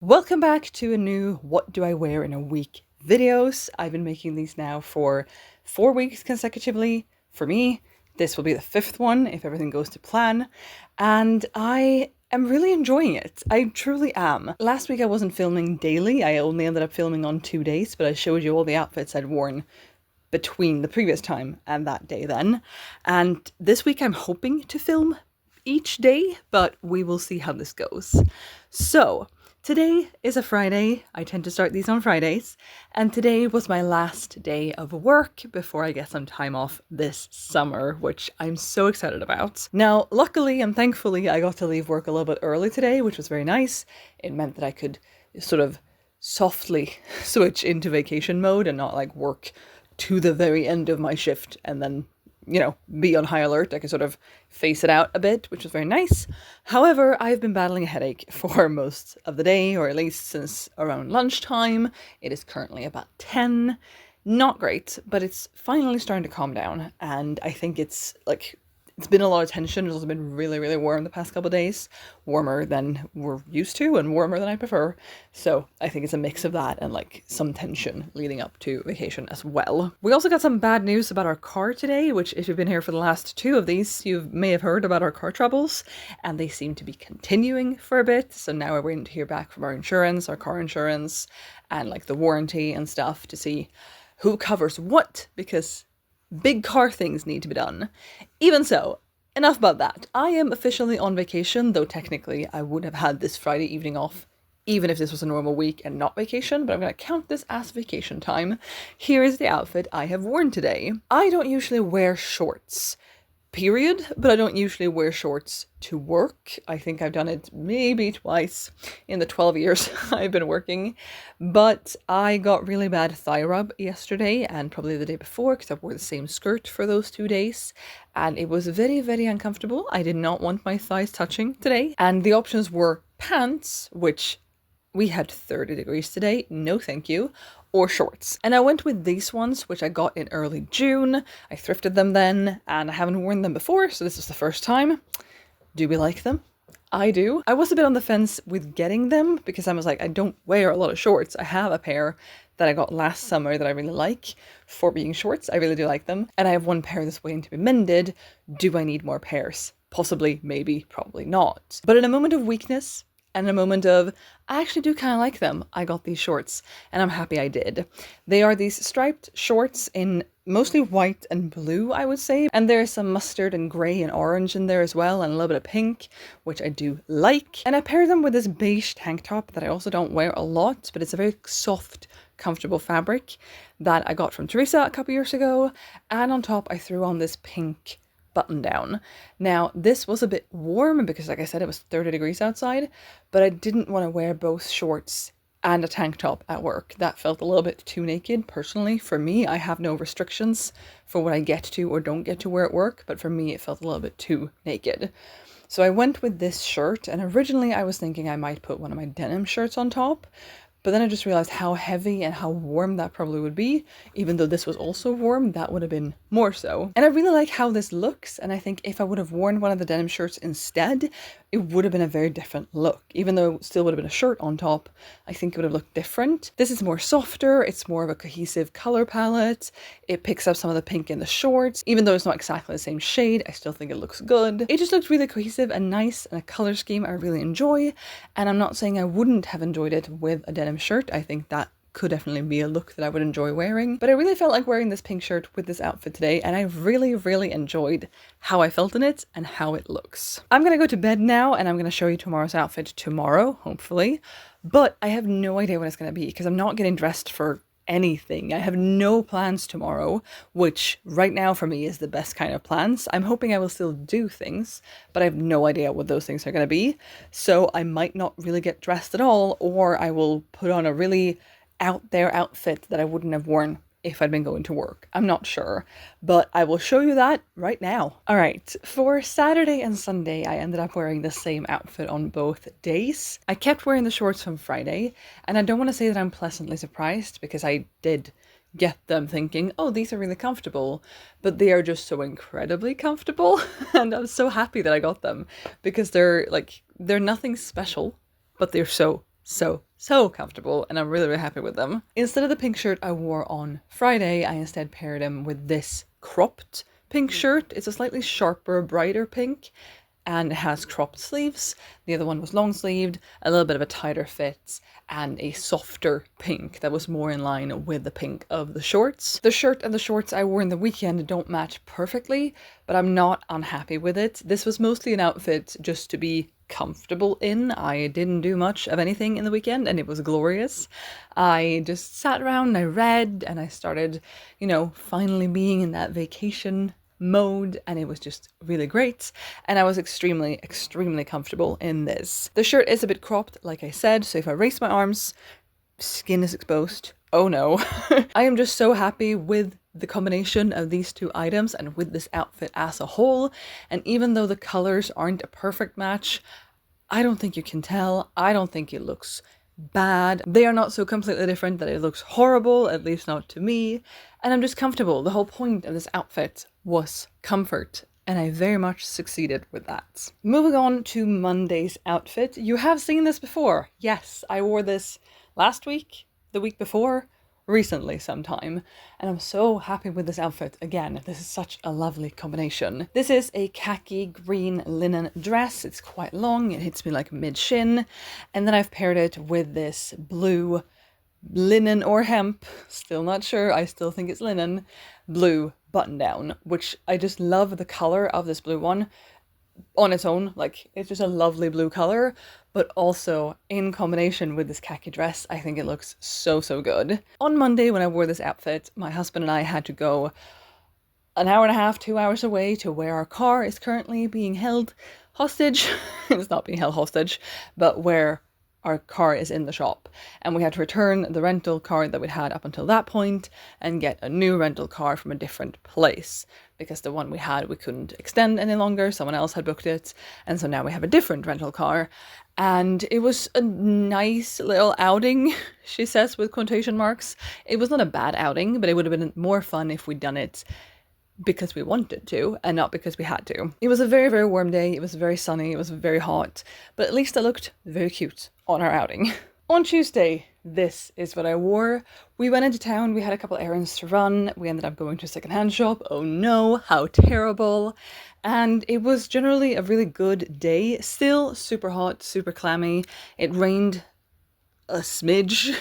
Welcome back to a new What Do I Wear in a Week videos. I've been making these now for 4 weeks consecutively. For me, this will be the fifth one if everything goes to plan, and I am really enjoying it. I truly am. Last week I wasn't filming daily, I only ended up filming on 2 days, but I showed you all the outfits I'd worn between the previous time and that day then. And this week I'm hoping to film each day, but we will see how this goes. So, today is a Friday. I tend to start these on Fridays, and today was my last day of work before I get some time off this summer, which I'm so excited about. Now, luckily and thankfully, I got to leave work a little bit early today, which was very nice. It meant that I could sort of softly switch into vacation mode and not like work to the very end of my shift and then, be on high alert. I can sort of face it out a bit, which was very nice. However, I've been battling a headache for most of the day, or at least since around lunchtime. It is currently about 10. Not great, but it's finally starting to calm down, and I think it's been a lot of tension. It's also been really, really warm the past couple of days. Warmer than we're used to and warmer than I prefer. So I think it's a mix of that and some tension leading up to vacation as well. We also got some bad news about our car today, which if you've been here for the last two of these, you may have heard about our car troubles, and they seem to be continuing for a bit. So now we're waiting to hear back from our car insurance, and the warranty and stuff to see who covers what, because big car things need to be done. Even so, enough about that. I am officially on vacation, though technically I would have had this Friday evening off even if this was a normal week and not vacation, but I'm going to count this as vacation time. Here is the outfit I have worn today. I don't usually wear shorts, period, but I don't usually wear shorts to work. I think I've done it maybe twice in the 12 years I've been working, but I got really bad thigh rub yesterday and probably the day before because I wore the same skirt for those 2 days, and it was very, very uncomfortable. I did not want my thighs touching today, and the options were pants, which we had 30 degrees today, no thank you, or shorts. And I went with these ones, which I got in early June. I thrifted them then, and I haven't worn them before, so this is the first time. Do we like them? I do. I was a bit on the fence with getting them because I was like, I don't wear a lot of shorts. I have a pair that I got last summer that I really like for being shorts. I really do like them. And I have one pair that's waiting to be mended. Do I need more pairs? Possibly, maybe, probably not. But in a moment of weakness, and a moment of, I actually do kind of like them, I got these shorts, and I'm happy I did. They are these striped shorts in mostly white and blue, I would say, and there's some mustard and grey and orange in there as well, and a little bit of pink, which I do like. And I pair them with this beige tank top that I also don't wear a lot, but it's a very soft, comfortable fabric that I got from Teresa a couple years ago, and on top I threw on this pink button down. Now, this was a bit warm because, like I said, it was 30 degrees outside, but I didn't want to wear both shorts and a tank top at work. That felt a little bit too naked, personally. For me, I have no restrictions for what I get to or don't get to wear at work, but for me, it felt a little bit too naked. So I went with this shirt, and originally I was thinking I might put one of my denim shirts on top, but then I just realized how heavy and how warm that probably would be. Even though this was also warm, that would have been more so. And I really like how this looks, and I think if I would have worn one of the denim shirts instead, it would have been a very different look. Even though it still would have been a shirt on top, I think it would have looked different. This is more softer, it's more of a cohesive color palette. It picks up some of the pink in the shorts. Even though it's not exactly the same shade, I still think it looks good. It just looks really cohesive and nice, and a color scheme I really enjoy. And I'm not saying I wouldn't have enjoyed it with a denim shirt. I think that could definitely be a look that I would enjoy wearing, but I really felt like wearing this pink shirt with this outfit today, and I really, really enjoyed how I felt in it and how it looks. I'm gonna go to bed now, and I'm gonna show you tomorrow's outfit tomorrow, hopefully, but I have no idea what it's gonna be because I'm not getting dressed for anything. I have no plans tomorrow, which right now for me is the best kind of plans. I'm hoping I will still do things, but I have no idea what those things are going to be. So I might not really get dressed at all, or I will put on a really out there outfit that I wouldn't have worn if I'd been going to work. I'm not sure, but I will show you that right now. All right, for Saturday and Sunday, I ended up wearing the same outfit on both days. I kept wearing the shorts from Friday, and I don't want to say that I'm pleasantly surprised because I did get them thinking, oh, these are really comfortable, but they are just so incredibly comfortable. And I'm so happy that I got them because they're nothing special, but they're so so comfortable, and I'm really, really happy with them. Instead of the pink shirt I wore on Friday, I instead paired them with this cropped pink shirt. It's a slightly sharper, brighter pink, and it has cropped sleeves. The other one was long sleeved, a little bit of a tighter fit, and a softer pink that was more in line with the pink of the shorts. The shirt and the shorts I wore in the weekend don't match perfectly, but I'm not unhappy with it. This was mostly an outfit just to be comfortable in. I didn't do much of anything in the weekend, and it was glorious. I just sat around and I read, and I started, finally being in that vacation mode, and it was just really great, and I was extremely comfortable in this. The shirt is a bit cropped, like I said, so if I raise my arms, skin is exposed. Oh no. I am just so happy with the combination of these two items and with this outfit as a whole, and even though the colors aren't a perfect match, I don't think you can tell. I don't think it looks bad. They are not so completely different that it looks horrible, at least not to me, and I'm just comfortable. The whole point of this outfit was comfort, and I very much succeeded with that. Moving on to Monday's outfit. You have seen this before. Yes, I wore this last week, the week before, recently sometime, and I'm so happy with this outfit again. This is such a lovely combination. This is a khaki green linen dress. It's quite long, it hits me like mid-shin, and then I've paired it with this blue linen or hemp, still not sure, I still think it's linen, blue button down, which I just love the color of this blue one on its own. Like, it's just a lovely blue color, but also in combination with this khaki dress, I think it looks so good. On Monday, when I wore this outfit, my husband and I had to go an hour and a half, 2 hours away to where our car is currently being held hostage. It's not being held hostage, but where our car is in the shop, and we had to return the rental car that we'd had up until that point and get a new rental car from a different place, because the one we had we couldn't extend any longer. Someone else had booked it, and so now we have a different rental car, and it was a nice little outing, she says with quotation marks. It was not a bad outing, but it would have been more fun if we'd done it because we wanted to and not because we had to. It was a very warm day. It was very sunny. It was very hot, but at least I looked very cute on our outing. On Tuesday, this is what I wore. We went into town. We had a couple errands to run. We ended up going to a secondhand shop. Oh no, how terrible. And it was generally a really good day. Still super hot, super clammy. It rained a smidge.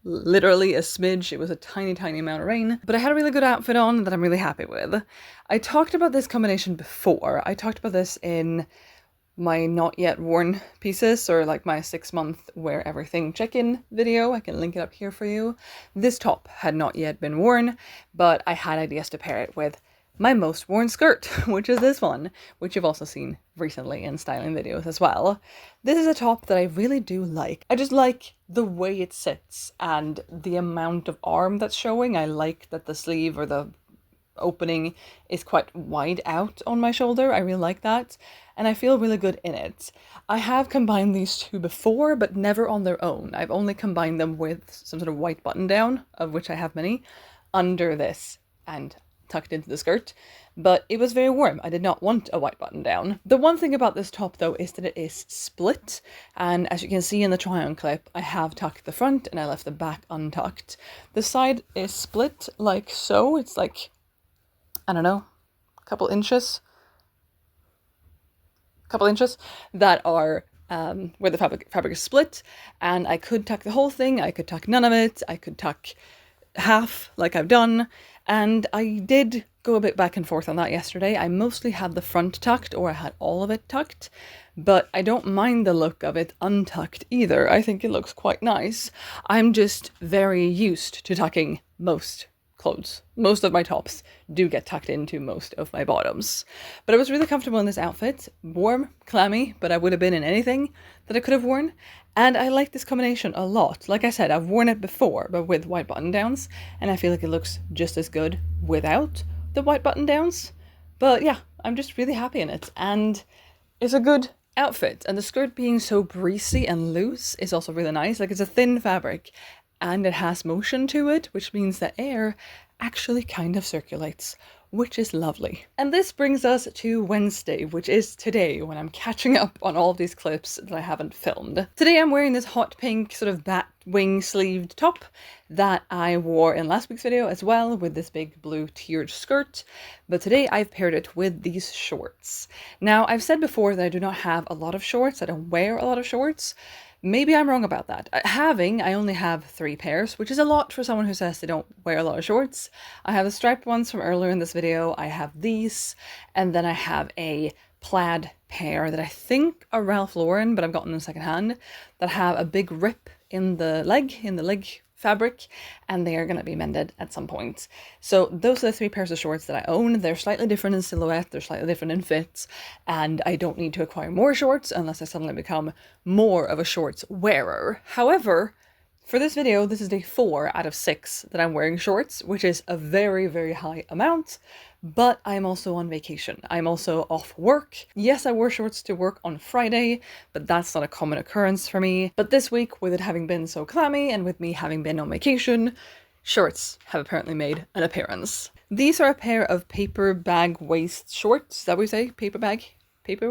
Literally a smidge. It was a tiny amount of rain, but I had a really good outfit on that I'm really happy with. I talked about this combination before. I talked about this in my not yet worn pieces, or like my 6-month wear everything check-in video. I can link it up here for you. This top had not yet been worn, but I had ideas to pair it with my most worn skirt, which is this one, which you've also seen recently in styling videos as well. This is a top that I really do like. I just like the way it sits and the amount of arm that's showing. I like that the sleeve or the opening is quite wide out on my shoulder. I really like that, and I feel really good in it. I have combined these two before, but never on their own. I've only combined them with some sort of white button down, of which I have many, under this and tucked into the skirt, but it was very warm. I did not want a white button down. The one thing about this top though is that it is split, and as you can see in the try-on clip, I have tucked the front and I left the back untucked. The side is split like so. It's like, I don't know, a couple inches that are where the fabric is split, and I could tuck the whole thing, I could tuck none of it, I could tuck half like I've done, and I did go a bit back and forth on that yesterday. I mostly had the front tucked, or I had all of it tucked, but I don't mind the look of it untucked either. I think it looks quite nice. I'm just very used to tucking most clothes. Most of my tops do get tucked into most of my bottoms. But I was really comfortable in this outfit. Warm, clammy, but I would have been in anything that I could have worn. And I like this combination a lot. Like I said, I've worn it before, but with white button downs, and I feel like it looks just as good without the white button downs. But yeah, I'm just really happy in it, and it's a good outfit. And the skirt being so breezy and loose is also really nice. Like, it's a thin fabric, and it has motion to it, which means that air actually kind of circulates which is lovely. And this brings us to Wednesday, which is today, when I'm catching up on all of these clips that I haven't filmed. Today I'm wearing this hot pink sort of bat wing sleeved top that I wore in last week's video as well, with this big blue tiered skirt, but today I've paired it with these shorts. Now, I've said before that I do not have a lot of shorts, I don't wear a lot of shorts. Maybe I'm wrong about that. I only have 3 pairs, which is a lot for someone who says they don't wear a lot of shorts. I have the striped ones from earlier in this video, I have these, and then I have a plaid pair that I think are Ralph Lauren, but I've gotten them secondhand, that have a big rip in the leg fabric, and they are going to be mended at some point. So those are the 3 pairs of shorts that I own. They're slightly different in silhouette, they're slightly different in fit, and I don't need to acquire more shorts unless I suddenly become more of a shorts wearer. However, for this video, this is day 4 out of 6 that I'm wearing shorts, which is a very, very high amount, but I'm also on vacation. I'm also off work. Yes, I wore shorts to work on Friday, but that's not a common occurrence for me. But this week, with it having been so clammy and with me having been on vacation, shorts have apparently made an appearance. These are a pair of paper bag waist shorts. Is that what we say? Paper bag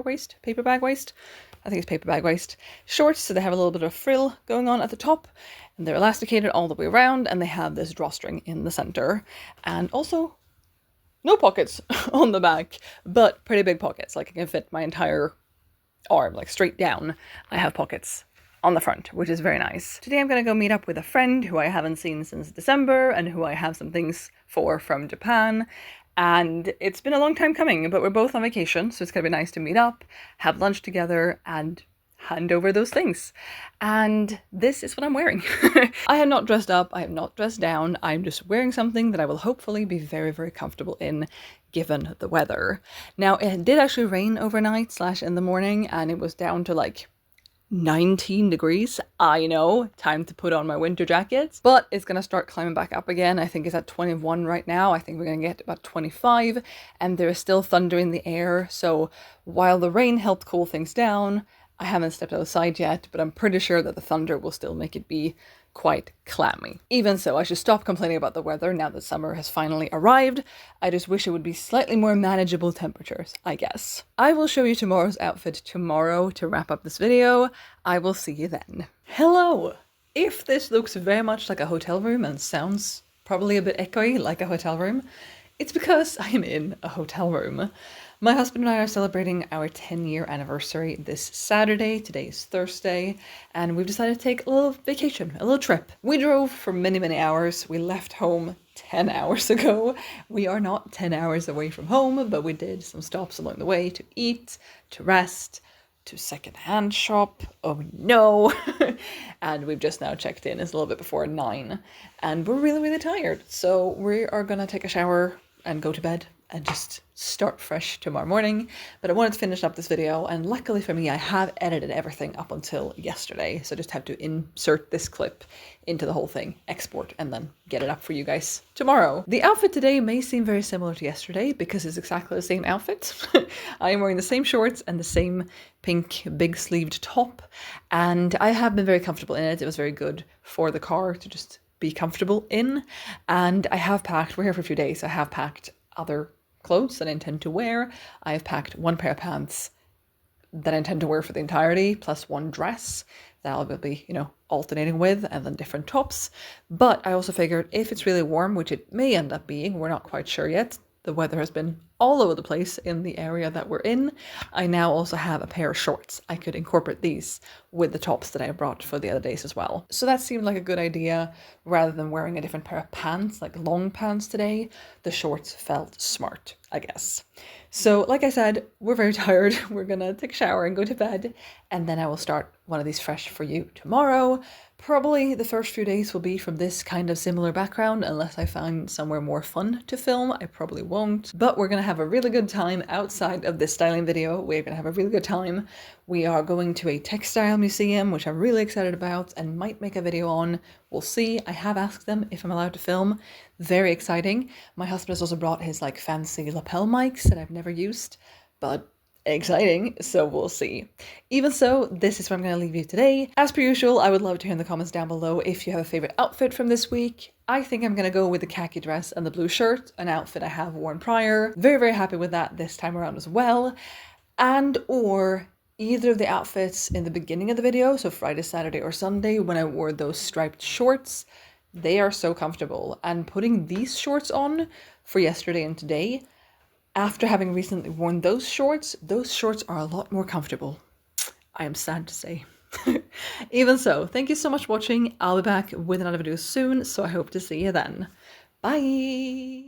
waist? I think it's paper bag waist shorts, so they have a little bit of frill going on at the top, and they're elasticated all the way around, and they have this drawstring in the center, and also no pockets on the back, but pretty big pockets, like I can fit my entire arm, like straight down. I have pockets on the front, which is very nice. Today I'm gonna go meet up with a friend who I haven't seen since December, and who I have some things for from Japan. And it's been a long time coming, but we're both on vacation, so it's gonna be nice to meet up, have lunch together, and hand over those things. And this is what I'm wearing. I have not dressed up, I have not dressed down, I'm just wearing something that I will hopefully be very, very comfortable in, given the weather. Now, it did actually rain overnight / in the morning, and it was down to like 19 degrees. I know, time to put on my winter jackets, but it's gonna start climbing back up again. I think it's at 21 right now. I think we're gonna get about 25, and there is still thunder in the air. So while the rain helped cool things down, I haven't stepped outside yet, but I'm pretty sure that the thunder will still make it be quite clammy. Even so, I should stop complaining about the weather now that summer has finally arrived. I just wish it would be slightly more manageable temperatures, I guess. I will show you tomorrow's outfit tomorrow to wrap up this video. I will see you then. Hello! If this looks very much like a hotel room and sounds probably a bit echoey like a hotel room, it's because I am in a hotel room. My husband and I are celebrating our 10-year anniversary this Saturday. Today is Thursday, and we've decided to take a little vacation, a little trip. We drove for many, many hours. We left home 10 hours ago. We are not 10 hours away from home, but we did some stops along the way to eat, to rest, to secondhand shop. Oh no! And we've just now checked in. It's a little bit before 9, and we're really, really tired. So we are gonna take a shower and go to bed and just start fresh tomorrow morning. But I wanted to finish up this video, and luckily for me, I have edited everything up until yesterday, so I just have to insert this clip into the whole thing, export, and then get it up for you guys tomorrow. The outfit today may seem very similar to yesterday because it's exactly the same outfit. I am wearing the same shorts and the same pink big sleeved top, and I have been very comfortable in it. It was very good for the car to just be comfortable in, and I have packed, we're here for a few days, so I have packed other clothes that I intend to wear. I have packed 1 pair of pants that I intend to wear for the entirety, plus 1 dress that I'll be, alternating with, and then different tops. But I also figured if it's really warm, which it may end up being, we're not quite sure yet. The weather has been all over the place in the area that we're in. I now also have a pair of shorts. I could incorporate these with the tops that I brought for the other days as well. So that seemed like a good idea. Rather than wearing a different pair of pants, like long pants today, the shorts felt smart, I guess. So like I said, we're very tired. We're gonna take a shower and go to bed, and then I will start one of these fresh for you tomorrow. Probably the first few days will be from this kind of similar background, unless I find somewhere more fun to film. I probably won't, but we're gonna have a really good time outside of this styling video. We're gonna have a really good time. We are going to a textile museum, which I'm really excited about and might make a video on. We'll see. I have asked them if I'm allowed to film. Very exciting. My husband has also brought his fancy lapel mics that I've never used, but Exciting, so we'll see. Even so, this is where I'm going to leave you today. As per usual, I would love to hear in the comments down below if you have a favorite outfit from this week. I think I'm going to go with the khaki dress and the blue shirt, an outfit I have worn prior. Very, very happy with that this time around as well. And or either of the outfits in the beginning of the video, so Friday, Saturday, or Sunday, when I wore those striped shorts. They are so comfortable, and putting these shorts on for yesterday and today, after having recently worn those shorts are a lot more comfortable. I am sad to say. Even so, thank you so much for watching. I'll be back with another video soon, so I hope to see you then. Bye!